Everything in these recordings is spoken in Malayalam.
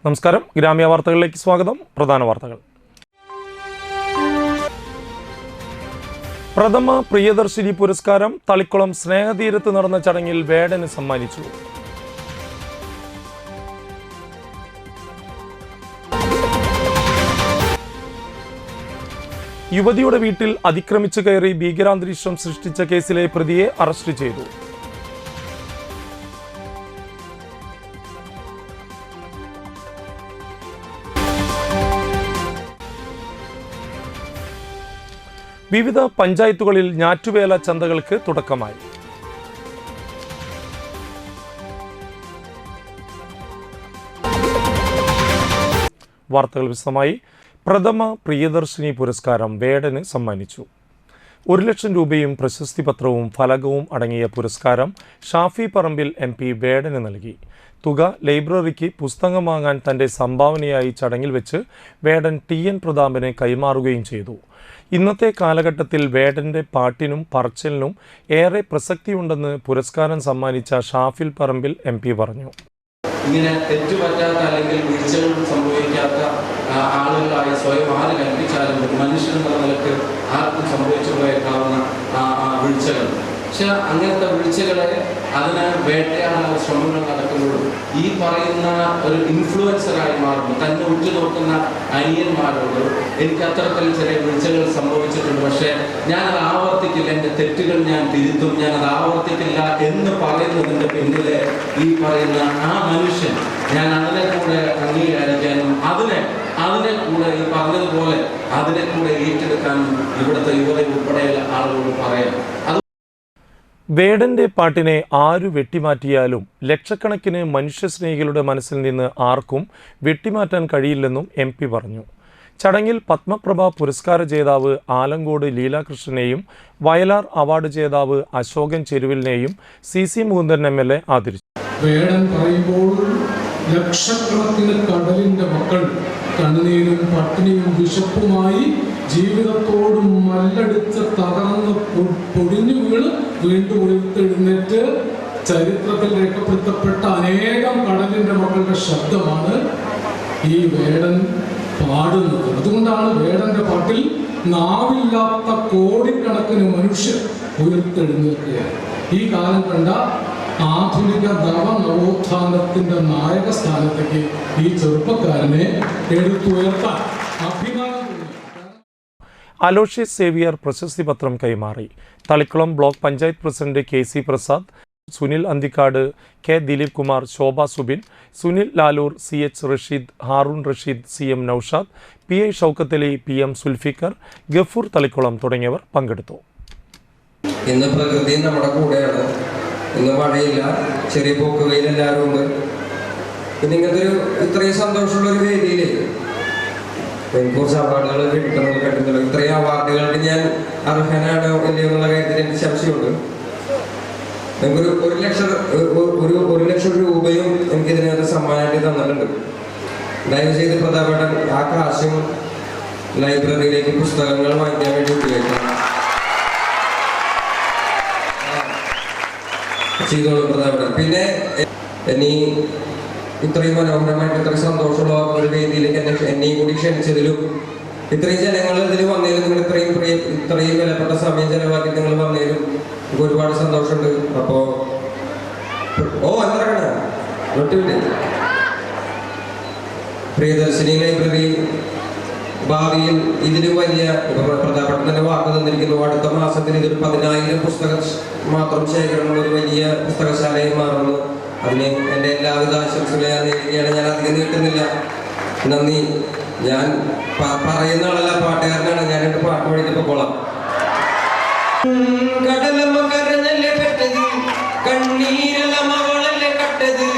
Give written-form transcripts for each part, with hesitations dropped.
നമസ്കാരം, ഗ്രാമീയ വാർത്തകളിലേക്ക് സ്വാഗതം. പ്രധാന വാർത്തകൾ. പ്രഥമ പ്രിയദർശിനി പുരസ്കാരം തളിക്കുളം സ്നേഹതീരത്ത് നടന്ന ചടങ്ങിൽ വേടന് സമ്മാനിച്ചു. യുവതിയുടെ വീട്ടിൽ അതിക്രമിച്ചു കയറി ഭീകരാന്തരീക്ഷം സൃഷ്ടിച്ച കേസിലെ പ്രതിയെ അറസ്റ്റ് ചെയ്തു. വിവിധ പഞ്ചായത്തുകളിൽ ഞാറ്റുവേല ചന്തകൾക്ക് തുടക്കമായി. വാർത്തകൾ വിശദമായി. പ്രഥമ പ്രിയദർശിനി പുരസ്കാരം വേടന് സമ്മാനിച്ചു. 1,00,000 രൂപയും പ്രശസ്തി പത്രവും ഫലകവും അടങ്ങിയ പുരസ്കാരം ഷാഫി പറമ്പിൽ MP വേടന് നൽകി. തുക ലൈബ്രറിക്ക് പുസ്തകം വാങ്ങാൻ തന്റെ സംഭാവനയായി ചടങ്ങിൽ വെച്ച് വേടൻ TN പ്രതാപന് കൈമാറുകയും ചെയ്തു. ഇന്നത്തെ കാലഘട്ടത്തിൽ വേടന്റെ പാട്ടിനും പറച്ചിലിനും ഏറെ പ്രസക്തിയുണ്ടെന്ന് പുരസ്കാരം സമ്മാനിച്ച ഷാഫിൽ പറമ്പിൽ MP പറഞ്ഞു. ഇങ്ങനെ തെറ്റുപറ്റാത്ത അല്ലെങ്കിൽ വീഴ്ചകൾ സംഭവിക്കാത്ത ആളുകളായി സ്വയം ആര് കൽപ്പിച്ചാലും മനുഷ്യനെന്ന നിലക്ക് ആർക്കും സംഭവിച്ചു പോയേക്കാവുന്ന വീഴ്ചകൾ. പക്ഷെ അങ്ങനത്തെ വീഴ്ചകളെ അതിന് വേട്ടയാടാനുള്ള ശ്രമങ്ങൾ നടക്കുമ്പോഴും ഈ പറയുന്ന ഒരു ഇൻഫ്ലുവൻസറായി മാറുന്നു. തന്നെ ഉറ്റുനോക്കുന്ന അനിയന്മാരോട് എനിക്ക് അത്തരത്തിൽ ചെറിയ വീഴ്ചകൾ സംഭവിച്ചിട്ടുണ്ട്, പക്ഷെ ഞാനത് ആവർത്തിക്കില്ല, എൻ്റെ തെറ്റുകൾ ഞാൻ തിരുത്തും, ഞാനത് ആവർത്തിക്കില്ല എന്ന് പറയുന്നതിൻ്റെ പിന്നിലെ ഈ പറയുന്ന ആ മനുഷ്യൻ ഞാൻ അതിനെ കൂടെ അംഗീകരിക്കാനും അതിനെ കൂടെ ഈ പറഞ്ഞതുപോലെ അതിനെ കൂടെ ഏറ്റെടുക്കാനും ഇവിടുത്തെ യുവത ഉൾപ്പെടെയുള്ള ആളുകളോട് പറയാം. വേടന്റെ പാട്ടിനെ ആരു വെട്ടിമാറ്റിയാലും ലക്ഷക്കണക്കിന് മനുഷ്യസ്നേഹികളുടെ മനസ്സിൽ നിന്ന് ആർക്കും വെട്ടിമാറ്റാൻ കഴിയില്ലെന്നും MP പറഞ്ഞു. ചടങ്ങിൽ പത്മപ്രഭ പുരസ്കാര ജേതാവ് ആലങ്കോട് ലീലാകൃഷ്ണനെയും വയലാർ അവാർഡ് ജേതാവ് അശോകൻ ചെരുവിലിനെയും CC മുകുന്ദൻ MLA ആദരിച്ചു. വേടൻ പറയുമ്പോൾ ലക്ഷക്കണക്കിന് കടലിന്റെ മക്കൾ കണ്ണുനീരും പട്ടിണിയും വിശപ്പുമായി ജീവിതത്തോടും മല്ലടിച്ച് തകർന്ന് പൊടിഞ്ഞു വീണ് വീണ്ടും ഉയർത്തെഴുന്നേറ്റ് ചരിത്രത്തിൽ രേഖപ്പെടുത്തപ്പെട്ട അനേകം കടലിന്റെ മക്കളുടെ ശബ്ദമാണ് ഈ വേടൻ പാടുന്നത്. അതുകൊണ്ടാണ് വേടന്റെ പാട്ടിൽ നാവില്ലാത്ത കോടിക്കണക്കിന് മനുഷ്യർ ഉയർത്തെഴുന്നേൽക്കുകയാണ്. ഈ കാലം കണ്ട ആധുനിക നവോത്ഥാനത്തിന്റെ നായക സ്ഥാനത്തേക്ക് ഈ ചെറുപ്പക്കാരനെ എടുത്തുയർത്താൻ അഭിമാനം. അലോഷ്യസ് സേവിയർ പ്രശസ്തി പത്രം കൈമാറി. Thalikulam block panchayat president KC Prasad, Sunil Anthikad, K Dileep Kumar, Shobha Subin, Sunil Lalur, CH Rasheed, Haroon Rasheed, CM Noushad, PI Shoukathali, PM Zulfikar, Gafoor Thalikulam തുടങ്ങിയവർ പങ്കെടുത്തു. ഇന്ന് പ്രകൃതി നമ്മുടെ കൂടെയാണ്. ഇന്ന് മഴയില്ല, ചെറിയ പോക്ക് വെയിലെല്ലാവരും ഉണ്ട്. പിന്നെ ഇങ്ങനത്തെ ഇത്രയും സന്തോഷമുള്ള ഒരു വേദിയില് കുറച്ച് അവാർഡുകൾ കിട്ടുന്നില്ല. ഇത്രയും അവാർഡുകൾക്ക് ഞാൻ അർഹനാണോ ഇല്ലയോ എന്നുള്ള കാര്യത്തിൽ എനിക്ക് സംശയമുണ്ട്. എനിക്കൊരു 1,00,000 രൂപയും എനിക്കിതിനകത്ത് സമ്മാനമായിട്ട് തന്നിട്ടുണ്ട്. ദയവ് ചെയ്ത് പ്രധാനപ്പെട്ട ആ കാശും ലൈബ്രറിയിലേക്ക് പുസ്തകങ്ങൾ വാങ്ങിക്കാൻ വേണ്ടി ഉപയോഗിക്കണം. ചെയ്തോളൂ പ്രധാനപ്പെട്ട. പിന്നെ ഇനി ഇത്രയും മനോഹരമായിട്ട് ഇത്രയും സന്തോഷമുള്ള ഒരു വേദിയിലേക്ക് എന്നെയും കൂടി ക്ഷണിച്ചതിലും ഇത്രയും ജനങ്ങൾ ഇതിൽ വന്നതിലും നിങ്ങൾ ഇത്രയും വിലപ്പെട്ട സമയം ചെലവാക്കി നിങ്ങൾ വന്നതിലും എനിക്ക് ഒരുപാട് സന്തോഷമുണ്ട്. അപ്പോ പ്രിയദർശിനി ലൈബ്രറി ഭാവിയിൽ ഇതിന് വലിയ പ്രധാനപ്പെട്ട തന്നെ വാക്ക് തന്നിരിക്കുന്നു. അടുത്ത മാസത്തിൽ ഇതൊരു 10,000 പുസ്തകം മാത്രം ശേഖരണമുള്ള ഒരു വലിയ പുസ്തകശാലയിൽ മാറുന്നു. അതിന് എൻ്റെ എല്ലാവിധ ആശംസകളും ഞാൻ നേരുകയാണ്. ഞാൻ അധികം നീട്ടുന്നില്ല. നന്ദി. ഞാൻ പറയുന്ന ആളല്ല, പാട്ടുകാരനാണ്. ഞാൻ എൻ്റെ പാട്ട് പാടിയിട്ട് പോളാം. കടലമ്മ കരഞ്ഞല്ലേ പെട്ടത്, കണ്ണീരല്ല മകളല്ലേ കട്ടത്,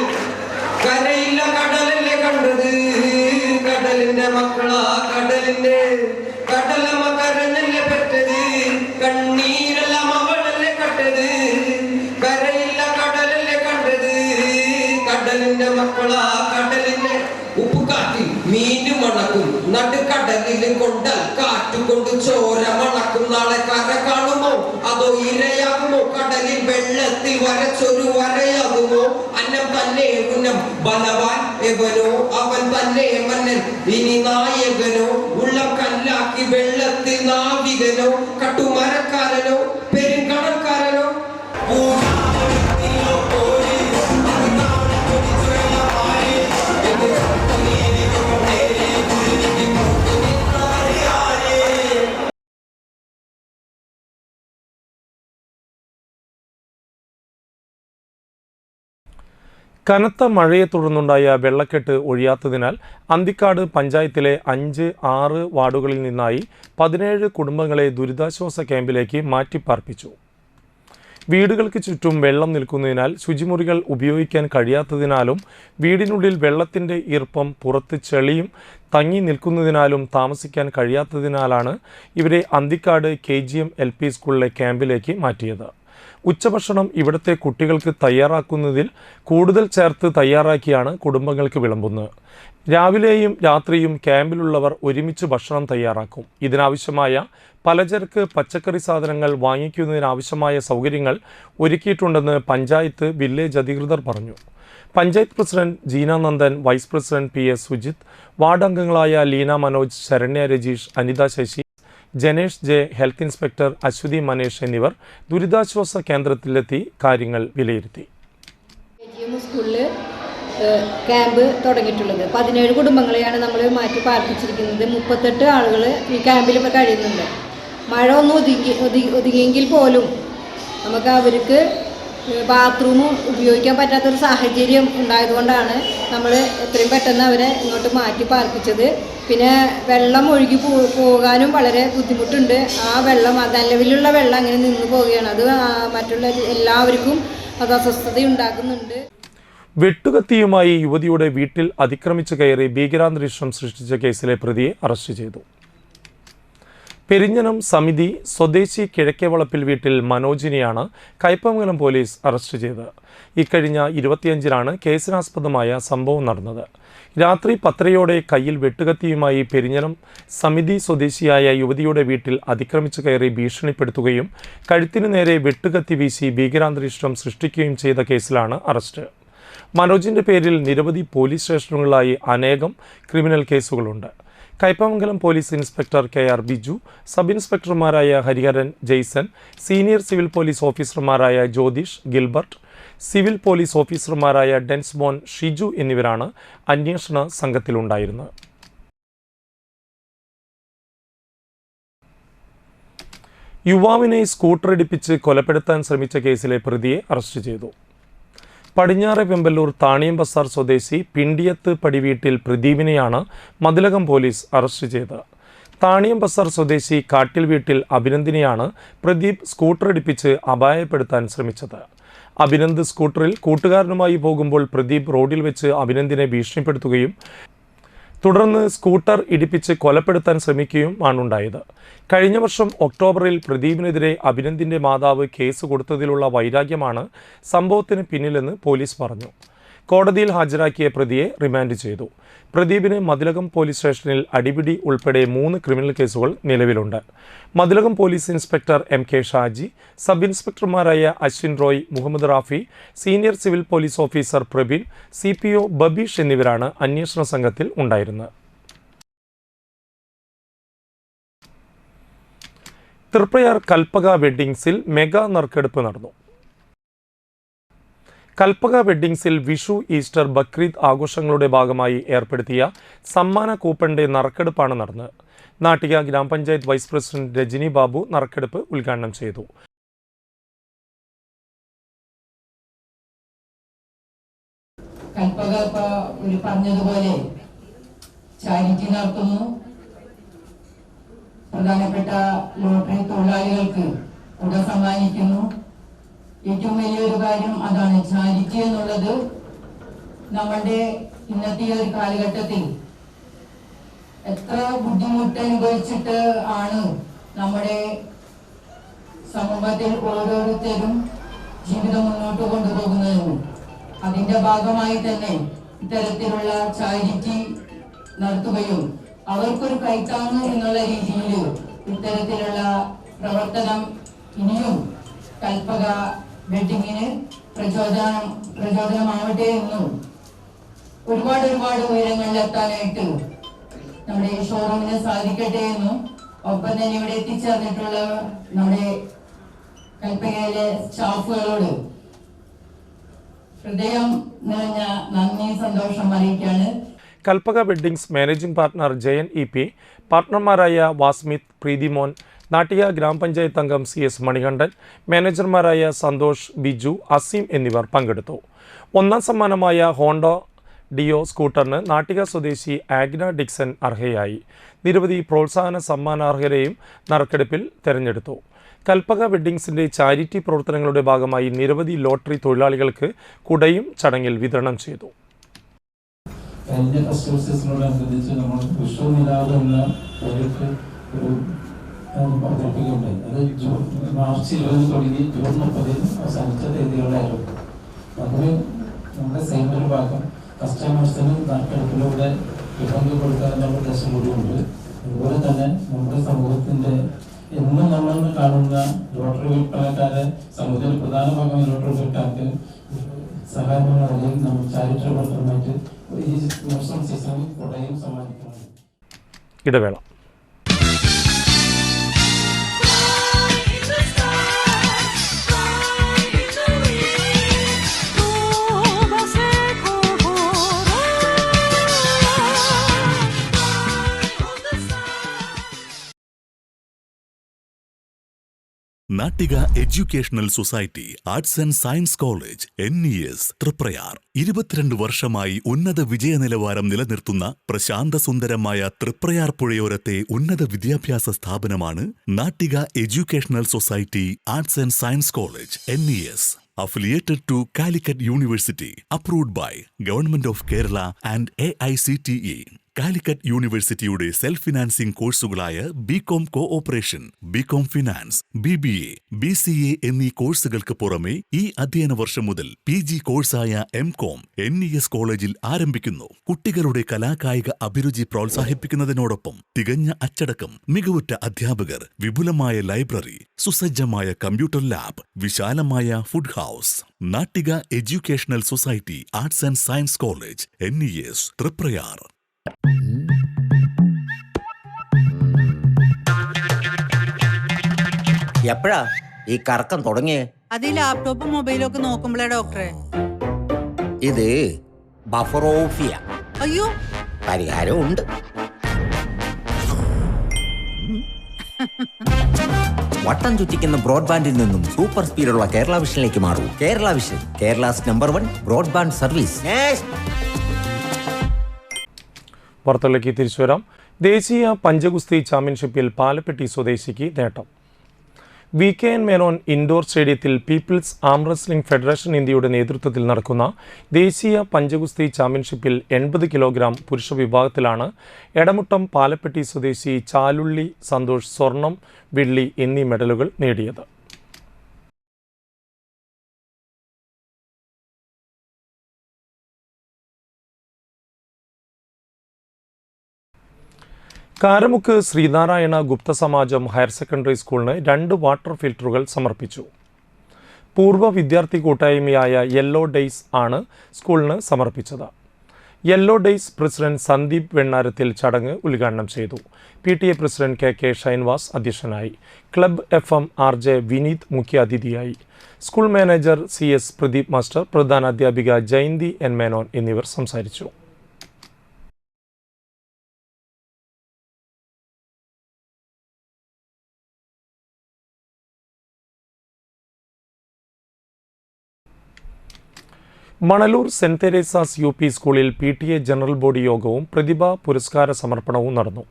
കരയില്ല കടലല്ലേ കണ്ടത്, കടലിന്റെ മക്കളാ കടലിന്റെ കടലമ്മ കരഞ്ഞല്ലേ പെട്ടത്, കണ്ണീരല്ല മകളല്ലേ കട്ടത്, കരയില്ല കടലല്ലേ കണ്ടത്, കടലിന്റെ മക്കളാ കടലിന്റെ ഉപ്പുകാട്ടി മീനും മണക്കും നടുക്കടലിലും കൊണ്ടാൽ കാറ്റുകൊണ്ട് ചോര മണക്കും. നാളെ കര കാണുമോ അതോ ഇരയാകുമോ, കടലിൽ വെള്ളത്തിൽ വരച്ചൊരു വരയാകുമോ, അന്നം തന്നെ ഉന്നം ബലവാൻ എവനോ അവൻ തന്നെ മന്നൻ ഇനി നായകനോ ഉള്ള കല്ലാക്കി വെള്ളത്തിൽ നാവികനോ കട്ടുമരക്കാരനോ പെരുങ്കടൽക്കാരനോ കനത്ത മഴയെ തുടർന്നുണ്ടായ വെള്ളക്കെട്ട് ഒഴിയാത്തതിനാൽ അന്തിക്കാട് പഞ്ചായത്തിലെ 5, 6 വാർഡുകളിൽ നിന്നായി 17 കുടുംബങ്ങളെ ദുരിതാശ്വാസ ക്യാമ്പിലേക്ക് മാറ്റിപ്പാർപ്പിച്ചു. വീടുകൾക്ക് ചുറ്റും വെള്ളം നിൽക്കുന്നതിനാൽ ശുചിമുറികൾ ഉപയോഗിക്കാൻ കഴിയാത്തതിനാലും വീടിനുള്ളിൽ വെള്ളത്തിൻ്റെ ഈർപ്പം പുറത്ത് ചെളിയും തങ്ങി നിൽക്കുന്നതിനാലും താമസിക്കാൻ കഴിയാത്തതിനാലാണ് ഇവരെ അന്തിക്കാട് KGM LP സ്കൂളിലെ ക്യാമ്പിലേക്ക് മാറ്റിയത്. ഉച്ചഭക്ഷണം ഇവിടുത്തെ കുട്ടികൾക്ക് തയ്യാറാക്കുന്നതിൽ കൂടുതൽ ചേർത്ത് തയ്യാറാക്കിയാണ് കുടുംബങ്ങൾക്ക് വിളമ്പുന്നത്. രാവിലെയും രാത്രിയും ക്യാമ്പിലുള്ളവർ ഒരുമിച്ച് ഭക്ഷണം തയ്യാറാക്കും. ഇതിനാവശ്യമായ പലചരക്ക് പച്ചക്കറി സാധനങ്ങൾ വാങ്ങിക്കുന്നതിനാവശ്യമായ സൗകര്യങ്ങൾ ഒരുക്കിയിട്ടുണ്ടെന്ന് പഞ്ചായത്ത് വില്ലേജ് അധികൃതർ പറഞ്ഞു. Panchayat president Jeena Nandan, vice president PS Sujith, ward അംഗങ്ങളായ Leena Manoj, Saranya Rajeesh, Anitha Sasi, Janesh J, health inspector Aswathy Manesh എന്നിവർ ദുരിതാശ്വാസ കേന്ദ്രത്തിലെത്തി കാര്യങ്ങൾ വിലയിരുത്തി. സ്കൂളിൽ ക്യാമ്പ് തുടങ്ങിയിട്ടുള്ളത് 17 കുടുംബങ്ങളെയാണ് നമ്മൾ മാറ്റി പാർപ്പിച്ചിരിക്കുന്നത്. 38 ആളുകൾ ഈ ക്യാമ്പിൽ ഇപ്പോൾ കഴിയുന്നുണ്ട്. മഴ ഒന്ന് ഒതുങ്ങിയെങ്കിൽ പോലും നമുക്ക് അവർക്ക് ബാത്റൂമും ഉപയോഗിക്കാൻ പറ്റാത്തൊരു സാഹചര്യം ഉണ്ടായതുകൊണ്ടാണ് നമ്മൾ എത്രയും പെട്ടെന്ന് അവരെ ഇങ്ങോട്ട് മാറ്റി പാർപ്പിച്ചത്. പിന്നെ വെള്ളം ഒഴുകി പോകാനും വളരെ ബുദ്ധിമുട്ടുണ്ട്. ആ വെള്ളം നിലവിലുള്ള വെള്ളം അങ്ങനെ നിന്ന് പോവുകയാണ്. അത് മറ്റുള്ള എല്ലാവർക്കും അത് അസ്വസ്ഥത ഉണ്ടാക്കുന്നുണ്ട്. വെട്ടുകത്തിയുമായി യുവതിയുടെ വീട്ടിൽ അതിക്രമിച്ചു കയറി ഭീകരാന്തരീക്ഷം സൃഷ്ടിച്ച കേസിലെ പ്രതിയെ അറസ്റ്റ് ചെയ്തു. പെരിഞ്ഞനം സമിതി സ്വദേശി കിഴക്കേവളപ്പിൽ വീട്ടിൽ മനോജിനെയാണ് കയ്പമംഗലം പോലീസ് അറസ്റ്റ് ചെയ്തത്. ഇക്കഴിഞ്ഞ 25-നാണ് കേസിനാസ്പദമായ സംഭവം നടന്നത്. രാത്രി 10:30 കയ്യിൽ വെട്ടുകത്തിയുമായി പെരിഞ്ഞനം സമിതി സ്വദേശിയായ യുവതിയുടെ വീട്ടിൽ അതിക്രമിച്ചു കയറി ഭീഷണിപ്പെടുത്തുകയും കഴുത്തിനു നേരെ വെട്ടുകത്തി വീശി ഭീകരാന്തരീക്ഷം സൃഷ്ടിക്കുകയും ചെയ്ത കേസിലാണ് അറസ്റ്റ്. മനോജിൻ്റെ പേരിൽ നിരവധി പോലീസ് സ്റ്റേഷനുകളായി അനേകം ക്രിമിനൽ കേസുകളുണ്ട്. Kaipamangalam police inspector KR Biju, sub ഇൻസ്പെക്ടർമാരായ Hariharan, Jaison, senior civil police ഓഫീസർമാരായ ജ്യോതിഷ്, ഗിൽബർട്ട്, സിവിൽ പോലീസ് ഓഫീസർമാരായ ഡെൻസ്മോൻ, ഷിജു എന്നിവരാണ് അന്വേഷണ സംഘത്തിലുണ്ടായിരുന്നത്. യുവാവിനെ സ്കൂട്ടറിടിപ്പിച്ച് കൊലപ്പെടുത്താൻ ശ്രമിച്ച കേസിലെ പ്രതിയെ അറസ്റ്റ് ചെയ്തു. പടിഞ്ഞാറെ വെമ്പല്ലൂർ താണിയം ബസാർ സ്വദേശി പിണ്ടിയത്ത് പടിവീട്ടിൽ പ്രദീപിനെയാണ് മതിലകം പോലീസ് അറസ്റ്റ് ചെയ്തത്. താണിയം ബസാർ സ്വദേശി കാട്ടിൽ വീട്ടിൽ അഭിനന്ദിനെയാണ് പ്രദീപ് സ്കൂട്ടറിടിപ്പിച്ച് അപായപ്പെടുത്താൻ ശ്രമിച്ചത്. അഭിനന്ദ് സ്കൂട്ടറിൽ കൂട്ടുകാരനുമായി പോകുമ്പോൾ പ്രദീപ് റോഡിൽ വെച്ച് അഭിനന്ദിനെ ഭീഷണിപ്പെടുത്തുകയും തുടർന്ന് സ്കൂട്ടർ ഇടിപ്പിച്ച് കൊലപ്പെടുത്താൻ ശ്രമിക്കുകയുമാണുണ്ടായത്. കഴിഞ്ഞ വർഷം ഒക്ടോബറിൽ പ്രദീപിനെതിരെ അഭിനന്ദിൻ്റെ മാതാവ് കേസ് കൊടുത്തതിലുള്ള വൈരാഗ്യമാണ് സംഭവത്തിന് പിന്നിലെന്ന് പോലീസ് പറഞ്ഞു. കോടതിയിൽ ഹാജരാക്കിയ പ്രതിയെ റിമാൻഡ് ചെയ്തു. പ്രദീപിന് മതിലകം പോലീസ് സ്റ്റേഷനിൽ അടിപിടി ഉൾപ്പെടെ 3 ക്രിമിനൽ കേസുകൾ നിലവിലുണ്ട്. Mathilakam police inspector MK Shaji, sub ഇൻസ്പെക്ടർമാരായ Ashwin Roy, Muhammad Rafi, senior civil police officer Prabeen, CPO Babeesh എന്നിവരാണ് അന്വേഷണ സംഘത്തിൽ ഉണ്ടായിരുന്നത്. തൃപ്രയാർ കൽപ്പക വെഡ്ഡിങ്സിൽ മെഗാ നറുക്കെടുപ്പ് നടന്നു. കൽപ്പക വെഡ്ഡിങ്സിൽ വിഷു, ഈസ്റ്റർ, ബക്രീദ് ആഘോഷങ്ങളുടെ ഭാഗമായി ഏർപ്പെടുത്തിയ സമ്മാന കൂപ്പണിന്റെ നറുക്കെടുപ്പാണ് നടന്നത്. നാട്ടിക ഗ്രാമപഞ്ചായത്ത് വൈസ് പ്രസിഡന്റ് രജനി ബാബു നറുക്കെടുപ്പ് ഉദ്ഘാടനം ചെയ്തു. കൽപ്പക പറഞ്ഞതുപോലെ ചാരിറ്റി നടത്തുന്നു. പ്രധാനപ്പെട്ട ലോട്ടറി തൊഴിലാളികൾക്ക് തുക സമ്മാനിക്കുന്നു. ഏറ്റവും വലിയൊരു കാര്യം അതാണ്. ചാരിറ്റി എന്നുള്ളത് നമ്മളുടെ ഇന്നത്തെ ഒരു കാലഘട്ടത്തിൽ എത്ര ബുദ്ധിമുട്ട് അനുഭവിച്ചിട്ട് ആണ് നമ്മുടെ സമൂഹത്തിൽ ഓരോരുത്തരും ജീവിതം മുന്നോട്ട് കൊണ്ടുപോകുന്നതെന്നും അതിന്റെ ഭാഗമായി തന്നെ ഇത്തരത്തിലുള്ള ചാരിറ്റി നടത്തുകയും അവർക്കൊരു കൈത്താങ്ങ് എന്നുള്ള രീതിയിൽ ഇത്തരത്തിലുള്ള പ്രവർത്തനം ഇനിയും കൽപ്പക വെഡിങ്ങിന് പ്രചോദനമാവട്ടെ എന്നും ഒരുപാട് ഉയരങ്ങളിൽ എത്താനായിട്ട് നമ്മുടെ ഈ ഷോറൂമിന് സാധിക്കട്ടെ എന്നും ഒപ്പം തന്നെ ഇവിടെ എത്തിച്ചേർന്നിട്ടുള്ള നമ്മുടെ കൽപ്പകയിലെ സ്റ്റാഫുകളോട് ഹൃദയം നിറഞ്ഞ നന്ദി സന്തോഷം അറിയിക്കാണ്. Kalpaka weddings managing partner Jayan E P., പാർട്ണർമാരായ വാസ്മിത്, പ്രീതിമോൻ, നാട്ടിക ഗ്രാമപഞ്ചായത്ത് അംഗം CS മണികണ്ഠൻ, മാനേജർമാരായ സന്തോഷ്, ബിജു, അസീം എന്നിവർ പങ്കെടുത്തു. ഒന്നാം സമ്മാനമായ ഹോണ്ട ഡിയോ സ്കൂട്ടറിന് നാട്ടിക സ്വദേശി ആഗ്ന ഡിക്സൺ അർഹയായി. നിരവധി പ്രോത്സാഹന സമ്മാനാർഹരെയും നറുക്കെടുപ്പിൽ തെരഞ്ഞെടുത്തു. കൽപ്പക വെഡ്ഡിങ്സിന്റെ ചാരിറ്റി പ്രവർത്തനങ്ങളുടെ ഭാഗമായി നിരവധി ലോട്ടറി തൊഴിലാളികൾക്ക് കുടയും ചടങ്ങിൽ വിതരണം ചെയ്തു. കഴിഞ്ഞ ഫെസ്റ്റിവൽ സീസണോടനുബന്ധിച്ച് നമ്മൾ വിഷു നിലാവ് എന്ന പ്രോജക്റ്റ് ഒരു അവതരിപ്പിക്കുകയുണ്ടായി. അത് മാർച്ച് 20 തുടങ്ങി ജൂൺ 30 അവസാനിച്ച തീയതികളായിരുന്നു. അതിന് നമ്മുടെ സെയിമൊരു ഭാഗം കസ്റ്റമേഴ്സിന് നാട്ടെടുപ്പിലൂടെ വിഭവങ്ങൾ കൊടുക്കുക എന്നുള്ള ഉദ്ദേശം കൂടിയുണ്ട്. അതുപോലെ തന്നെ നമ്മുടെ സമൂഹത്തിൻ്റെ എന്നും നമ്മൾ കാണുന്ന ലോട്ടറി വിൽപ്പനക്കാരെ സമൂഹത്തിൻ്റെ പ്രധാന ഭാഗം ലോട്ടറി വിൽക്കാർക്ക് സഹായങ്ങൾ നൽകി നമ്മൾ ചാരിറ്റി പ്രവർത്തനമായിട്ട് ഈ മോൺസൂൺ സീസണിൽ കൊടയും സമ്മാനിക്കുന്നത്. ഇടവേള. Nattika educational society arts and science college NES Triprayar 22 വർഷമായി ഉന്നത വിജയ നിലവാരം നിലനിർത്തുന്ന പ്രശാന്ത സുന്ദരമായ തൃപ്രയാർ പുഴയോരത്തെ ഉന്നത വിദ്യാഭ്യാസ സ്ഥാപനമാണ് Nattika educational society arts and science college NES. Affiliated to Calicut University, approved by Government of Kerala and AICTE. Calicut യൂണിവേഴ്സിറ്റിയുടെ സെൽഫ് ഫിനാൻസിംഗ് കോഴ്സുകളായ BCom cooperation, BCom finance, BBA, BCA എന്നീ കോഴ്സുകൾക്ക് പുറമെ ഈ അധ്യയന വർഷം മുതൽ PG കോഴ്സായ MCom NES കോളേജിൽ ആരംഭിക്കുന്നു. കുട്ടികളുടെ കലാകായിക അഭിരുചി പ്രോത്സാഹിപ്പിക്കുന്നതിനോടൊപ്പം തികഞ്ഞ അച്ചടക്കം, മികവുറ്റ അധ്യാപകർ, വിപുലമായ ലൈബ്രറി, സുസജ്ജമായ കമ്പ്യൂട്ടർ ലാബ്, വിശാലമായ food house. Nattika educational society arts and science college NES Triprayar. എപ്പോഴാ ഈ കറക്കം തുടങ്ങിയേ? അത് ഈ ലാപ്ടോപ്പും മൊബൈലും ഒക്കെ നോക്കുമ്പോഴേ ഡോക്ടറെ. ഇത് ബഫറോഫിയ. അയ്യോ, പരിഹാരം ഉണ്ട്. വട്ടം ചുറ്റിക്കുന്ന ബ്രോഡ്ബാൻഡിൽ നിന്നും സൂപ്പർ സ്പീഡുള്ള കേരള വിഷനിലേക്ക് മാറൂ. Kerala vision, Kerala's #1 broadband service. വാർത്തകളിലേക്ക് തിരിച്ചു വരാം. ദേശീയ പഞ്ചഗുസ്തി ചാമ്പ്യൻഷിപ്പിൽ പാലപ്പെട്ടി സ്വദേശിക്ക് നേട്ടം. VKN മേനോൻ ഇൻഡോർ സ്റ്റേഡിയത്തിൽ പീപ്പിൾസ് ആം റെസ്ലിംഗ് ഫെഡറേഷൻ ഇന്ത്യയുടെ നേതൃത്വത്തിൽ നടക്കുന്ന ദേശീയ പഞ്ചഗുസ്തി ചാമ്പ്യൻഷിപ്പിൽ 80 കിലോഗ്രാം പുരുഷ വിഭാഗത്തിലാണ് എടമുട്ടം പാലപ്പെട്ടി സ്വദേശി ചാലുള്ളി സന്തോഷ് സ്വർണം, വെള്ളി എന്നീ മെഡലുകൾ നേടിയത്. കാരമുക്ക് ശ്രീനാരായണ ഗുപ്ത സമാജം ഹയർ സെക്കൻഡറി സ്കൂളിന് 2 വാട്ടർ ഫിൽറ്ററുകൾ സമർപ്പിച്ചു. പൂർവ്വ വിദ്യാർത്ഥി കൂട്ടായ്മയായ യെല്ലോ ഡേയ്സ് ആണ് സ്കൂളിന് സമർപ്പിച്ചത്. യെല്ലോ ഡേയ്സ് പ്രസിഡന്റ് സന്ദീപ് വെണ്ണാരത്തിൽ ചടങ്ങ് ഉദ്ഘാടനം ചെയ്തു. PTA പ്രസിഡന്റ് KK ഷൈൻവാസ് അധ്യക്ഷനായി. ക്ലബ് FM RJ വിനീത് മുഖ്യാതിഥിയായി. School manager CS Pradeep master, പ്രധാനാധ്യാപിക ജയന്തി N മേനോൻ എന്നിവർ സംസാരിച്ചു. മണലൂർ സെന്റ് തെരേസാസ് UP സ്കൂളിൽ PTA ജനറൽ ബോഡി യോഗവും പ്രതിഭാ പുരസ്കാര സമർപ്പണവും നടന്നു.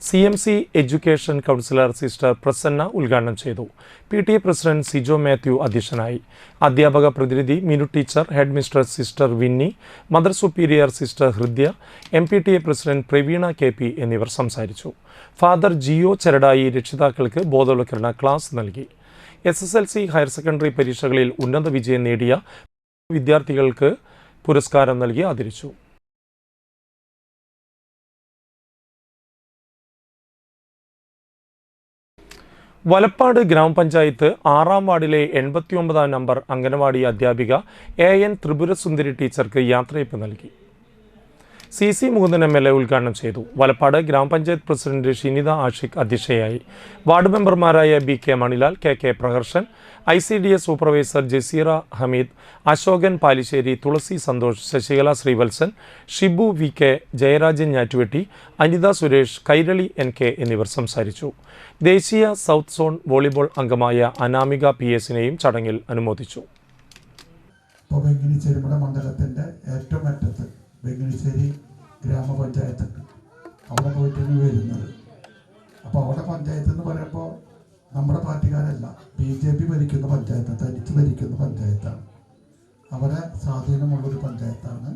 CMC education councillor sister Prasanna ഉദ്ഘാടനം ചെയ്തു. PTA പ്രസിഡന്റ് സിജോ മാത്യു അധ്യക്ഷനായി. അധ്യാപക പ്രതിനിധി Minu teacher, head mistress sister Winnie, mother superior sister Hridya, MPTA president Praveena KP എന്നിവർ സംസാരിച്ചു. ഫാദർ ജിയോ ചെരടായി രക്ഷിതാക്കൾക്ക് ബോധവൽക്കരണ ക്ലാസ് നൽകി. SSLC ഹയർ സെക്കൻഡറി പരീക്ഷകളിൽ ഉന്നത വിജയം നേടിയ വിദ്യാർത്ഥികൾക്ക് പുരസ്കാരം നൽകി ആദരിച്ചു. വലപ്പാട് ഗ്രാമപഞ്ചായത്ത് 6-ാം വാർഡിലെ 89-ാം നമ്പർ അംഗനവാടി അധ്യാപിക AN ത്രിപുരസുന്ദരി ടീച്ചർക്ക് യാത്രയയപ്പ് നൽകി. CC മുകുന്ദൻ MLA ഉദ്ഘാടനം ചെയ്തു. വലപ്പാട് ഗ്രാമപഞ്ചായത്ത് പ്രസിഡന്റ് ഷിനിത ആഷിഖ് അധ്യക്ഷയായി. വാർഡ് മെമ്പർമാരായ BK Manilal, KK Praharshan, ICDS supervisor Jaseera Hameed, Ashokan Palissery, Thulasi Santhosh, Sasikala Sreevalsan, Shibu VK, Jayarajan Njattuvetti, Anitha Suresh, Kairali NK എന്നിവർ സംസാരിച്ചു. ദേശീയ സൗത്ത് സോൺ വോളിബോൾ അംഗമായ അനാമിക PS-നെയും ചടങ്ങിൽ അനുമോദിച്ചു. മണ്ഡലത്തിൻ്റെ ഏറ്റവും അറ്റത്ത് വെങ്ങണിശ്ശേരി ഗ്രാമപഞ്ചായത്തുണ്ട്. അവിടെ പോയിട്ടാണ് വരുന്നത്. അപ്പോൾ അവിടെ പഞ്ചായത്ത് എന്ന് പറയുമ്പോൾ നമ്മുടെ പാർട്ടിക്കാരല്ല, BJP ഭരിക്കുന്ന പഞ്ചായത്ത്, തനിച്ച് ഭരിക്കുന്ന പഞ്ചായത്താണ്. അവരെ സ്വാധീനമുള്ളൊരു പഞ്ചായത്താണ്.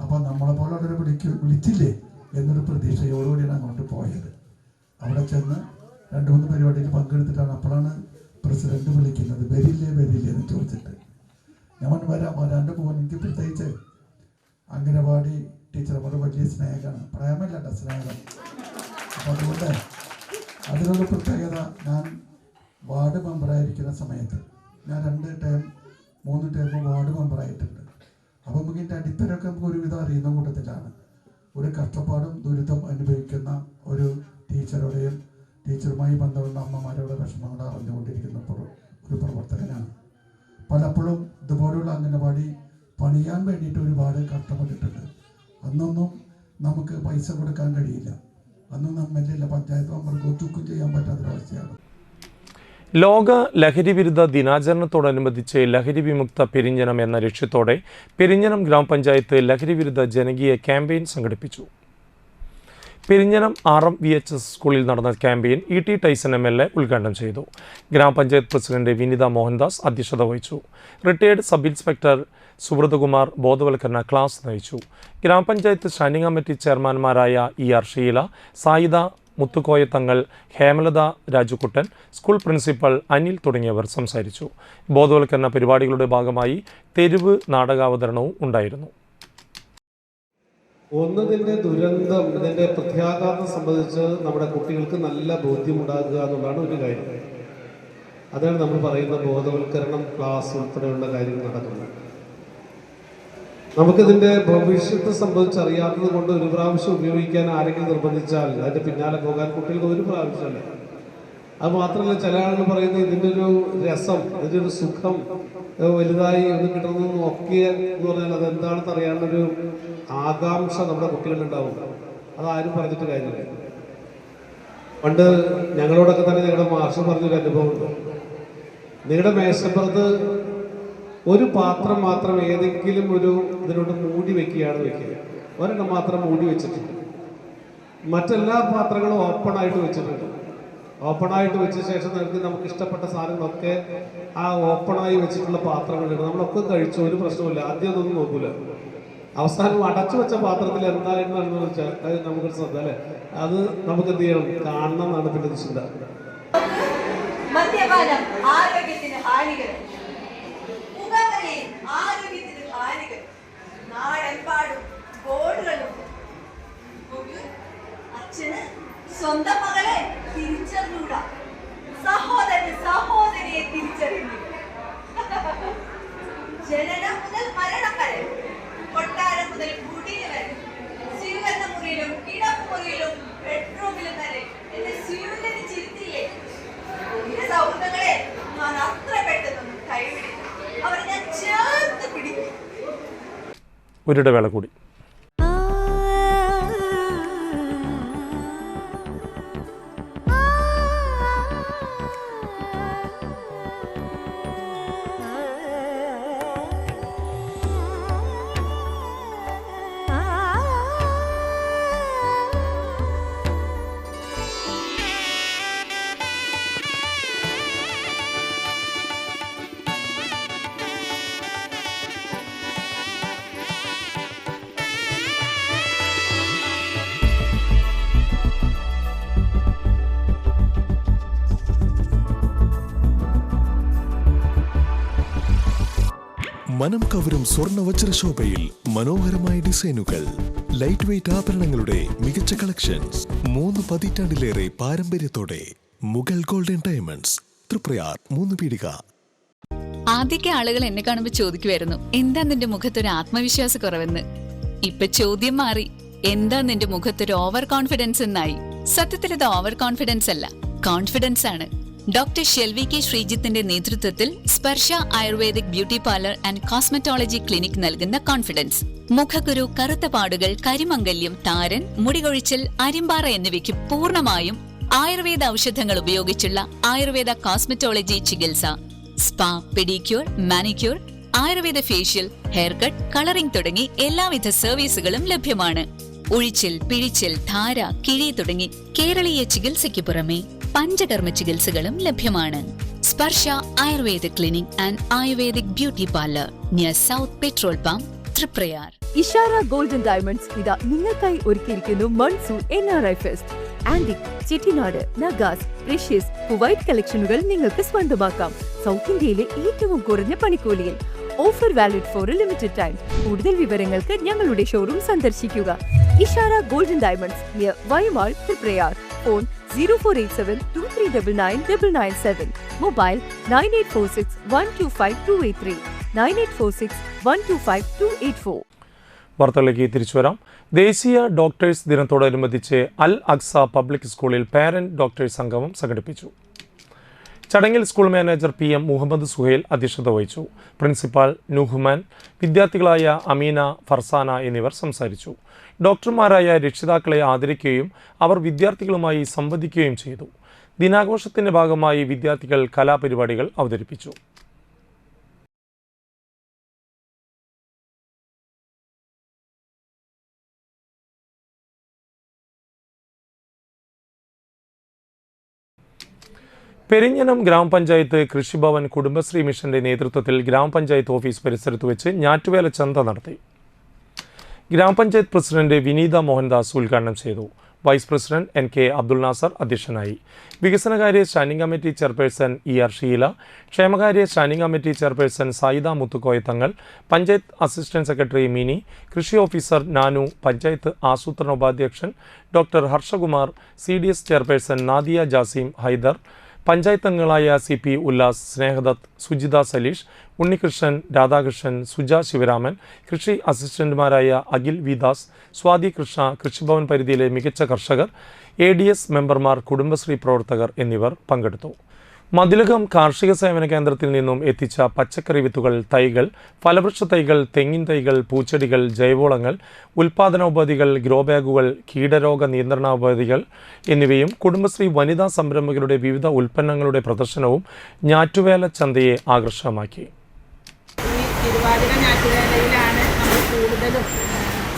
അപ്പോൾ നമ്മളെപ്പോലുള്ളവരെ വിളിച്ചില്ലേ എന്നൊരു പ്രതീക്ഷയോടുകൂടിയാണ് അങ്ങോട്ട് പോയത്. അവിടെ ചെന്ന് 2-3 പരിപാടിയിൽ പങ്കെടുത്തിട്ടാണ്. അപ്പോഴാണ് പ്രസിഡന്റ് വിളിക്കുന്നത്, വരില്ലേ എന്ന് ചോദിച്ചിട്ട്. ഞാൻ വരാണ്ട് പോകാൻ എനിക്ക് പ്രത്യേകിച്ച് അംഗനവാടി ടീച്ചർമാരോട് വലിയ സ്നേഹമാണ്, പ്രേമല്ല സ്നേഹം. അപ്പോൾ അതുകൊണ്ട് അതിനുള്ള പ്രത്യേകത, ഞാൻ വാർഡ് മെമ്പറായിരിക്കുന്ന സമയത്ത് ഞാൻ 2 ടേം 3 ടേം വാർഡ് മെമ്പറായിട്ടുണ്ട്. അപ്പോൾ നമുക്ക് ഇതിൻ്റെ അടിത്തരമൊക്കെ നമുക്ക് ഒരുവിധം അറിയുന്ന കൂട്ടത്തിലാണ്. ഒരു കഷ്ടപ്പാടും ദുരിതം അനുഭവിക്കുന്ന ഒരു ടീച്ചറുടെയും ടീച്ചറുമായി ബന്ധമുള്ള അമ്മമാരുടെ വിഷമങ്ങൾ അറിഞ്ഞുകൊണ്ടിരിക്കുന്ന ഒരു പ്രവർത്തകനാണ്. പലപ്പോഴും ഇതുപോലുള്ള അംഗനവാടി പണിയാൻ വേണ്ടിയിട്ട് ഒരുപാട് കഷ്ടപ്പെട്ടിട്ടുണ്ട്. അന്നൊന്നും നമുക്ക് പൈസ കൊടുക്കാൻ കഴിയില്ല. അന്നും നമ്മളില്ല, പഞ്ചായത്ത് മെമ്പർക്ക് ചുക്കും ചെയ്യാൻ പറ്റാത്തൊരവസ്ഥയാണ്. ലോക ലഹരി വിരുദ്ധ ദിനാചരണത്തോടനുബന്ധിച്ച് ലഹരി വിമുക്ത പെരിഞ്ഞനം എന്ന ലക്ഷ്യത്തോടെ പെരിഞ്ഞനം ഗ്രാമപഞ്ചായത്ത് ലഹരി വിരുദ്ധ ജനകീയ ക്യാമ്പയിൻ സംഘടിപ്പിച്ചു. പെരിഞ്ഞനം RMVHS സ്കൂളിൽ നടന്ന ക്യാമ്പയിൻ ET ടൈസൺ MLA ഉദ്ഘാടനം ചെയ്തു. ഗ്രാമപഞ്ചായത്ത് പ്രസിഡന്റ് വിനിത മോഹൻദാസ് അധ്യക്ഷത വഹിച്ചു. റിട്ടയേർഡ് സബ് ഇൻസ്പെക്ടർ സുബ്രതകുമാർ ബോധവൽക്കരണ ക്ലാസ് നയിച്ചു. ഗ്രാമപഞ്ചായത്ത് സ്റ്റാൻഡിംഗ് കമ്മിറ്റി ചെയർമാൻമാരായ ER Sheela, Sayida Muthukoyathangal, Hemalatha Rajukuttan, school principal Anil തുടങ്ങിയവർ സംസാരിച്ചു. ബോധവൽക്കരണ പരിപാടികളുടെ ഭാഗമായി തെരുവ് നാടകാവതരണവും ഉണ്ടായിരുന്നു. ഇതിൻ്റെ ദുരന്തം, ഇതിൻ്റെ പ്രത്യാഘാതം സംബന്ധിച്ച് നമ്മുടെ കുട്ടികൾക്ക് നല്ല ബോധ്യമുണ്ടാകുക എന്നുള്ളതാണ് ഒരു കാര്യം. അതാണ് നമ്മൾ പറയുന്ന ബോധവൽക്കരണം ക്ലാസ് ഉൾപ്പെടെയുള്ള കാര്യങ്ങൾ നടക്കുന്നത്. നമുക്കിതിൻ്റെ ഭവിഷ്യത്ത് സംബന്ധിച്ച് അറിയാത്തത് കൊണ്ട് ഒരു പ്രാവശ്യം ഉപയോഗിക്കാൻ ആരെങ്കിലും നിർബന്ധിച്ചാൽ അതിൻ്റെ പിന്നാലെ പോകാൻ കുട്ടികൾക്ക് ഒരു പ്രാവശ്യമല്ല. അത് മാത്രമല്ല, ചില ആളുകൾ പറയുന്നത് ഇതിൻ്റെ ഒരു രസം, ഇതിൻ്റെ ഒരു സുഖം വലുതായി ഒന്ന് കിട്ടുന്നതെന്ന് ഒക്കെ എന്ന് പറഞ്ഞാൽ അതെന്താണെന്ന് അറിയാനുള്ളൊരു ആകാംക്ഷ നമ്മുടെ കുട്ടികളുണ്ടാവും. അതാരും പറഞ്ഞിട്ട് കാര്യമില്ല. പണ്ട് ഞങ്ങളോടൊക്കെ തന്നെ ഞങ്ങളുടെ മാഷ് പറഞ്ഞൊരു അനുഭവമുണ്ട്. നിങ്ങളുടെ മേശപ്പുറത്ത് ഒരു പാത്രം മാത്രം ഏതെങ്കിലും ഒരു ഇതിനോട് മൂടി വെക്കുകയാണ് വെക്കുക. ഒരെണ്ണം മാത്രം മൂടി വെച്ചിട്ടുണ്ട്. മറ്റെല്ലാ പാത്രങ്ങളും ഓപ്പണായിട്ട് വെച്ചിട്ടുണ്ട്. ഓപ്പണായിട്ട് വെച്ച ശേഷം നമുക്ക് ഇഷ്ടപ്പെട്ട സാധനങ്ങളൊക്കെ ആ ഓപ്പണായി വെച്ചിട്ടുള്ള പാത്രങ്ങളുണ്ട്. നമ്മളൊക്കെ കഴിച്ചു, ഒരു പ്രശ്നമില്ല. ആദ്യം അതൊന്നും നോക്കൂല. അവസാനം അടച്ചു വെച്ച പാത്രത്തിൽ എന്തായിരുന്നാണെന്ന് വെച്ചാൽ അത് നമുക്കൊരു ശ്രദ്ധ അല്ലേ, അത് നമുക്ക് എന്ത് ചെയ്യണം, കാണണം എന്നാണ് പിന്നെ ചിന്ത. മദ്യപാനം ആരോഗ്യത്തിന് ഹാനികരം, പുകവലിയും ആരോഗ്യത്തിന് ഹാനികരം. നാടെമ്പാടും ബോർഡുകളുണ്ട്. അച്ഛന് സ്വന്തം മകളെ തിരിച്ചറിഞ്ഞൂടാ, സഹോദരന് സഹോദരിയെ തിരിച്ചറിഞ്ഞു. ജനനം മുതൽ മരണം വരെ, കൊട്ടാരം മുതൽ കുടിയിൽ വരെ, സ്വീകരണ മുറിയിലും കിടപ്പുമുറിയിലും ബെഡ്റൂമിലും വരെ എന്റെ സ്വീകരിച്ച് ചിരിത്തില്ലേ. എന്റെ സൗഹൃദങ്ങളെ ഞാൻ അത്ര പെട്ടെന്നൊന്നും കൈവിടില്ല. അവരെ ഞാൻ ചേർത്ത് പിടിക്കും. ഒരിടവേള കൂടി. മനം കവരും സ്വർണ്ണ വജ്രശോഭയിൽ മനോഹരമായ ഡിസൈനുകൾ, ലൈറ്റ് വെയ്റ്റ് ആഭരണങ്ങളുടെ മികച്ച കളക്ഷൻസ്, 3 പതിറ്റാണ്ടിലേറെ പാരമ്പര്യത്തോടെ മുഗൾ ഗോൾഡൻ ഡയമണ്ട്സ് തൃപ്രയാർ 3 പീടിക. ആദ്യമൊക്കെ ആളുകൾ എന്നെ കാണുമ്പോൾ ചോദിക്കുമായിരുന്നു, എന്താ നിന്റെ മുഖത്തൊരു ആത്മവിശ്വാസ കുറവെന്ന്. ഇപ്പൊ ചോദ്യം മാറി, എന്താ നിന്റെ മുഖത്തൊരു ഓവർ കോൺഫിഡൻസ് എന്നായി. സത്യത്തിൽ ഇത് ഓവർ കോൺഫിഡൻസ് അല്ല, കോൺഫിഡൻസ് ആണ്. ഡോക്ടർ ഷെൽവി കെ ശ്രീജിത്തിന്റെ നേതൃത്വത്തിൽ Sparsha ayurvedic beauty parlour and cosmetology clinic നൽകുന്ന കോൺഫിഡൻസ്. മുഖക്കുരു, കറുത്ത പാടുകൾ, കരിമംഗല്യം, താരൻ, മുടികൊഴിച്ചിൽ, അരിമ്പാറ എന്നിവയ്ക്ക് പൂർണ്ണമായും ആയുർവേദ ഔഷധങ്ങൾ ഉപയോഗിച്ചുള്ള ആയുർവേദ കോസ്മെറ്റോളജി ചികിത്സ. Spa, pedicure, manicure, Ayurveda facial, hair cut, colouring തുടങ്ങി എല്ലാവിധ സർവീസുകളും ലഭ്യമാണ്. ഉഴിച്ചിൽ, പിഴിച്ചിൽ, ധാര, കിഴി തുടങ്ങി കേരളീയ ചികിത്സയ്ക്ക് പുറമെ പഞ്ചകർമ്മ ചികിത്സകളും ലഭ്യമാണ്. Sparsha Ayurveda clinic and ayurvedic beauty parlour near south petrol pump, Triprayar. Ishara golden diamonds ഇതാ നിങ്ങൾക്കായി ഒരുക്കിയിരിക്കുന്നു monsoon NRI fest. Antique, Chettinad, Nagas, precious, Kuwait കളക്ഷനുകൾ നിങ്ങൾക്ക് സ്വന്തമാക്കാം. സൗത്ത് ഇന്ത്യയിലെ ഏറ്റവും കുറഞ്ഞ പണിക്കൂലിയിൽ. Offer valid for a limited time. കൂടുതൽ വിവരങ്ങൾക്ക് ഞങ്ങളുടെ ഷോറൂം സന്ദർശിക്കുക. Ishara golden diamonds near Y Mall, Triprayar. Phone 0487239997. Mobile 9846125283, 9846125284. വാർത്തകളിലേക്ക് തിരിച്ചു വരാം. ദേശീയ ഡോക്ടേഴ്സ് ദിനത്തോടനുബന്ധിച്ച് അൽ അഖ്സ പബ്ലിക് സ്കൂളിൽ പാരന്റ് ഡോക്ടേഴ്സ് സംഗമം സംഘടിപ്പിച്ചു. ചടങ്ങിൽ school manager PM Muhammad Suhail അധ്യക്ഷത വഹിച്ചു. പ്രിൻസിപ്പാൾ നുഹ്മാൻ, വിദ്യാർത്ഥികളായ അമീന, ഫർസാന എന്നിവർ സംസാരിച്ചു. ഡോക്ടർമാരായ രക്ഷിതാക്കളെ ആദരിക്കുകയും അവർ വിദ്യാർത്ഥികളുമായി സംവദിക്കുകയും ചെയ്തു. ദിനാഘോഷത്തിന്റെ ഭാഗമായി വിദ്യാർത്ഥികൾ കലാപരിപാടികൾ അവതരിപ്പിച്ചു. പെരിഞ്ഞനം ഗ്രാമപഞ്ചായത്ത് കൃഷിഭവൻ കുടുംബശ്രീ മിഷന്റെ നേതൃത്വത്തിൽ ഗ്രാമപഞ്ചായത്ത് ഓഫീസ് പരിസരത്ത് വെച്ച് ഞാറ്റുവേല ചന്ത നടത്തി. ഗ്രാമപഞ്ചായത്ത് പ്രസിഡന്റ് വിനീത മോഹൻദാസ് ഉദ്ഘാടനം ചെയ്തു. Vice president NK Abdul Nasar അധ്യക്ഷനായി. വികസനകാര്യ standing committee chairperson ER Sheela, ക്ഷേമകാര്യ standing committee chairperson Sayida Muthukoya Thangal, panchayat assistant secretary Mini, കൃഷി ഓഫീസർ നാനു, പഞ്ചായത്ത് ആസൂത്രണ ഉപാധ്യക്ഷൻ doctor Harshakumar, CDS chairperson Nadiya Jasim Haider, panchayat അംഗങ്ങളായ CP ഉല്ലാസ്, സ്നേഹദത്ത്, സുജിത സലീഷ്, ഉണ്ണികൃഷ്ണൻ, രാധാകൃഷ്ണൻ, സുജ ശിവരാമൻ, കൃഷി അസിസ്റ്റന്റുമാരായ അഖിൽ വിദാസ്, സ്വാതി കൃഷ്ണ, കൃഷിഭവൻ പരിധിയിലെ മികച്ച കർഷകർ, ADS മെമ്പർമാർ, കുടുംബശ്രീ പ്രവർത്തകർ എന്നിവർ പങ്കെടുത്തു. മതിലകം കാർഷിക സേവന കേന്ദ്രത്തിൽ നിന്നും എത്തിച്ച പച്ചക്കറി വിത്തുകൾ, തൈകൾ, ഫലവൃക്ഷ തൈകൾ, തെങ്ങിൻ തൈകൾ, പൂച്ചെടികൾ, ജൈവവളങ്ങൾ, ഉൽപാദനോപാധികൾ, ഗ്രോ ബാഗുകൾ, കീടരോഗ നിയന്ത്രണോപാധികൾ എന്നിവയും കുടുംബശ്രീ വനിതാ സംരംഭകരുടെ വിവിധ ഉൽപ്പന്നങ്ങളുടെ പ്രദർശനവും ഞാറ്റുവേല ചന്തയെ ആകർഷകമാക്കി. തിരുവാതിര ഞാറ്റുവേലയിലാണ് നമ്മൾ കൂടുതലും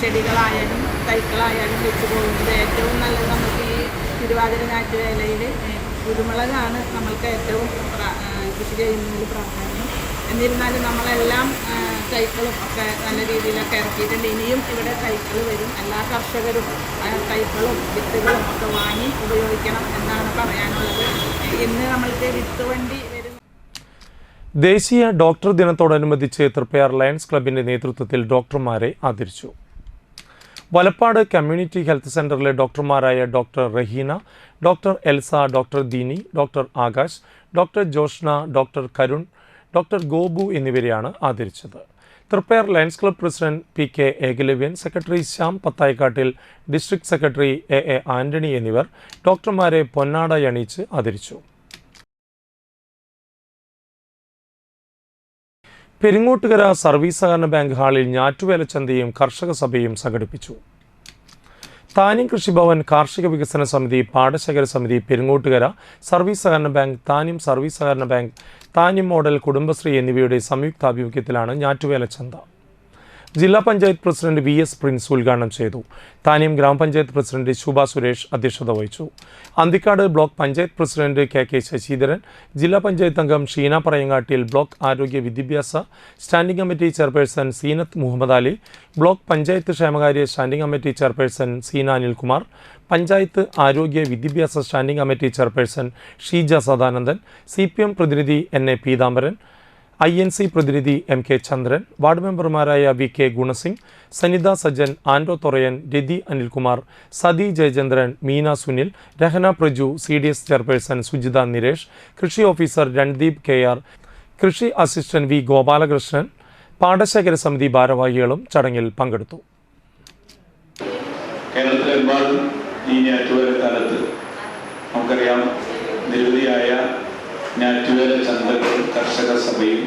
ചെടികളായാലും തൈകളായാലും വെച്ച് പോകുന്നത്. ഏറ്റവും നല്ലത് നമുക്ക് ഈ തിരുവാതിര ഞാറ്റുവേലയിൽ കുരുമുളകാണ് നമ്മൾക്ക് ഏറ്റവും കൃഷി ചെയ്യുന്നതിൽ പ്രാധാന്യം. എന്നിരുന്നാലും നമ്മളെല്ലാം തൈകളും ഒക്കെ നല്ല രീതിയിലൊക്കെ ഇറക്കിയിട്ടുണ്ട്. ഇനിയും ഇവിടെ തൈകൾ വരും. എല്ലാ കർഷകരും തൈകളും വിത്തുകളും ഒക്കെ വാങ്ങി ഉപയോഗിക്കണം എന്നാണ് പറയാനുള്ളത്. ഇന്ന് നമ്മൾക്ക് വിത്ത് വണ്ടി വരും. ദേശീയ ഡോക്ടർ ദിനത്തോടനുബന്ധിച്ച് തൃപ്പയാർ ലയൺസ് ക്ലബിന്റെ നേതൃത്വത്തിൽ ഡോക്ടർമാരെ ആദരിച്ചു. വലപ്പാട് കമ്മ്യൂണിറ്റി ഹെൽത്ത് സെന്ററിലെ ഡോക്ടർമാരായ doctor Raheena, doctor Elsa, doctor Deeni, doctor Akash, doctor Joshna, doctor Karun, doctor Gopu എന്നിവരെയാണ് ആദരിച്ചത്. Thriprayar lions club president PK Ekalavyan, secretary Shyam Pathayakkattil, district secretary AA Antony എന്നിവർ ഡോക്ടർമാരെ പൊന്നാടയണിയിച്ച് ആദരിച്ചു. പെരിങ്ങോട്ടുകര സർവീസ് സഹകരണ ബാങ്ക് ഹാളിൽ ഞാറ്റുവേല ചന്തയും കർഷക സഭയും സംഘടിപ്പിച്ചു. താന്യം കൃഷിഭവൻ, കാർഷിക വികസന സമിതി, പാടശേഖര സമിതി, പെരിങ്ങോട്ടുകര സർവീസ് സഹകരണ ബാങ്ക്, താന്യം സർവീസ് സഹകരണ ബാങ്ക്, താന്യം മോഡൽ കുടുംബശ്രീ എന്നിവയുടെ സംയുക്താഭിമുഖ്യത്തിലാണ് ഞാറ്റുവേല ചന്ത. ജില്ലാ പഞ്ചായത്ത് പ്രസിഡന്റ് VS പ്രിൻസ് ഉദ്ഘാടനം ചെയ്തു. താന്യം ഗ്രാമപഞ്ചായത്ത് പ്രസിഡന്റ് ശുഭ സുരേഷ് അധ്യക്ഷത വഹിച്ചു. Anthikad block panchayat president KK Sasidharan, ജില്ലാ പഞ്ചായത്ത് അംഗം ഷീന പറയങ്ങാട്ടിൽ, ബ്ലോക്ക് ആരോഗ്യ വിദ്യാഭ്യാസ standing committee chairperson Seenath Muhammad Ali, block panchayat ക്ഷേമകാര്യ standing committee chairperson Seena Anilkumar, panchayat ആരോഗ്യ വിദ്യാഭ്യാസ standing committee chairperson Sheeja Sadanandan, CPM പ്രതിനിധി NA പീതാംബരൻ, INC പ്രതിനിധി MK ചന്ദ്രൻ, വാർഡ് മെമ്പർമാരായ VK Gunasingh, Sanitha Sajjan, Ando Thorayan, Rathi Anilkumar, Sathi Jayachandran, Meena Sunil, Rahana Praju, CDS chairperson Sujitha Niresh, കൃഷി ഓഫീസർ രൺദീപ് KR, കൃഷി അസിസ്റ്റന്റ് V ഗോപാലകൃഷ്ണൻ, പാടശേഖര സമിതി ഭാരവാഹികളും ചടങ്ങിൽ പങ്കെടുത്തു. കേരളത്തിലെമ്പാടും ഈ ഞാറ്റുവേല കാലത്ത് നമുക്കറിയാം നിരവധിയായ ഞാറ്റുവേല ചന്തകളും കർഷക സഭയും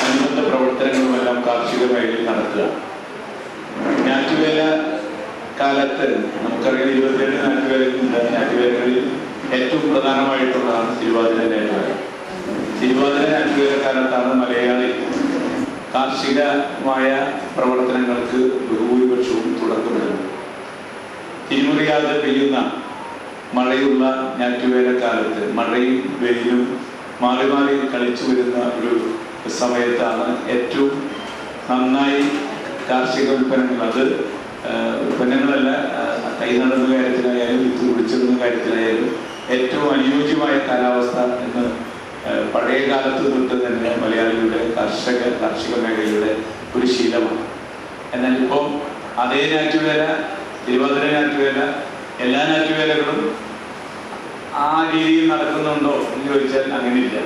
അനുബന്ധ പ്രവർത്തനങ്ങളുമെല്ലാം കാർഷിക മേഖലയിൽ നടത്തുക. ഞാറ്റുവേല കാലത്ത് നമുക്കറിയാം 27 ഞാറ്റുവേലകളിൽ ഏറ്റവും പ്രധാനമായിട്ടുള്ളതാണ് തിരുവാതിര ഞാറ്റുവേല. തിരുവാതിര ഞാറ്റുവേല കാലത്താണ് മലയാളി കാർഷികമായ പ്രവർത്തനങ്ങൾക്ക് ബഹുഭൂരിപക്ഷവും തുടക്കമിടുന്നത്. തിരിമുറിയാതെ പെയ്യുന്ന മഴയുള്ള ഞാറ്റുവേല കാലത്ത് മഴയും വെയിലും മാറി മാറി കളിച്ചു വരുന്ന ഒരു സമയത്താണ് ഏറ്റവും നന്നായി കാർഷിക ഉൽപ്പന്നങ്ങൾ, അത് ഉൽപ്പന്നങ്ങളല്ല, തൈ നടുന്ന കാര്യത്തിലായാലും വിത്ത് കുടിച്ചിടുന്ന കാര്യത്തിലായാലും ഏറ്റവും അനുയോജ്യമായ കാലാവസ്ഥ എന്ന് പഴയ കാലത്ത് തൊട്ട് തന്നെ മലയാളികളുടെ കാർഷിക മേഖലയുടെ ഒരു ശീലമാണ്. എന്നാൽ ഇപ്പം അതേ ഞാറ്റുവേല, തിരുവാതിര ഞാറ്റുവേല, എല്ലാ ഞാറ്റുവേലകളും ആ രീതിയിൽ നടക്കുന്നുണ്ടോ എന്ന് ചോദിച്ചാൽ അങ്ങനെയില്ല.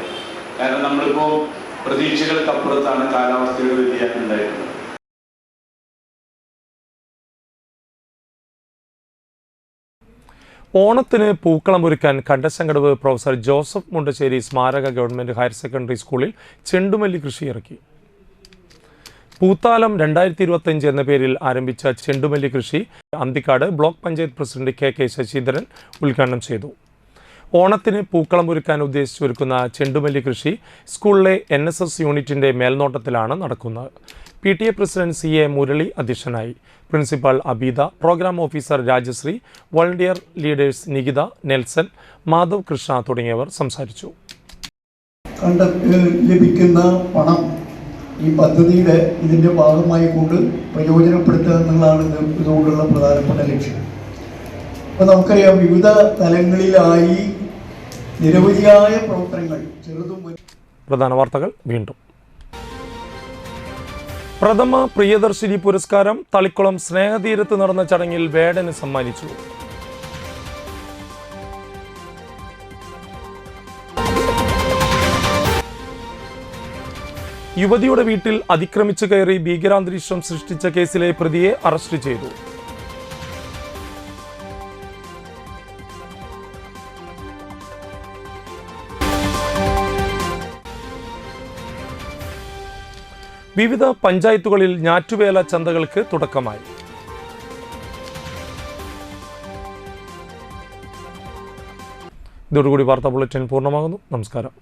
കാരണം നമ്മളിപ്പോൾ പ്രതീക്ഷകൾക്കപ്പുറത്താണ് കാലാവസ്ഥയുടെ വ്യതിയാനം ഉണ്ടായിട്ടുള്ളത്. ഓണത്തിന് പൂക്കളമൊരുക്കാൻ കണ്ടശങ്കടവ് പ്രൊഫസർ ജോസഫ് മുണ്ടശ്ശേരി സ്മാരക ഗവൺമെന്റ് ഹയർ സെക്കൻഡറി സ്കൂളിൽ ചെണ്ടുമല്ലി കൃഷി ഇറക്കി. പൂത്താലം 2025 എന്ന പേരിൽ ആരംഭിച്ച ചെണ്ടുമല്ലി കൃഷി Anthikad block panchayat president KK Saseendran ഉദ്ഘാടനം ചെയ്തു. ഓണത്തിന് പൂക്കളമൊരുക്കാൻ ഉദ്ദേശിച്ചൊരുക്കുന്ന ചെണ്ടുമല്ലി കൃഷി സ്കൂളിലെ NSS യൂണിറ്റിന്റെ മേൽനോട്ടത്തിലാണ് നടക്കുന്നത്. PTA പ്രസിഡന്റ് CA മുരളി അധ്യക്ഷനായി. Principal Abida, program officer Rajashree, volunteer leaders Nikitha, Nelson, Madhav Krishna തുടങ്ങിയവർ സംസാരിച്ചു. ലഭിക്കുന്ന പണം ഈ പദ്ധതിയുടെ ഇതിൻ്റെ ഭാഗമായി കൊണ്ട് പ്രയോജനപ്പെടുത്തുക എന്നുള്ളതാണ് ഇതുകൊണ്ടുള്ള പ്രധാനപ്പെട്ട ലക്ഷ്യം. അപ്പോൾ നമുക്കറിയാം വിവിധ തലങ്ങളിലായി നിരവധിയായ പ്രവർത്തനങ്ങൾ ചെറുതും. പ്രധാന വാർത്തകൾ വീണ്ടും. പ്രഥമ പ്രിയദർശിനി പുരസ്കാരം തളിക്കുളം സ്നേഹതീരത്ത് നടന്ന ചടങ്ങിൽ വേടന് സമ്മാനിച്ചു. യുവതിയുടെ വീട്ടിൽ അതിക്രമിച്ചു കയറി ഭീകരാന്തരീക്ഷം സൃഷ്ടിച്ച കേസിലെ പ്രതിയെ അറസ്റ്റ് ചെയ്തു. വിവിധ പഞ്ചായത്തുകളിൽ ഞാറ്റുവേല ചന്തകൾക്ക് തുടക്കമായി. ഇതോടുകൂടി വാർത്താ ബുള്ളറ്റിൻ പൂർണ്ണമാകുന്നു. നമസ്കാരം.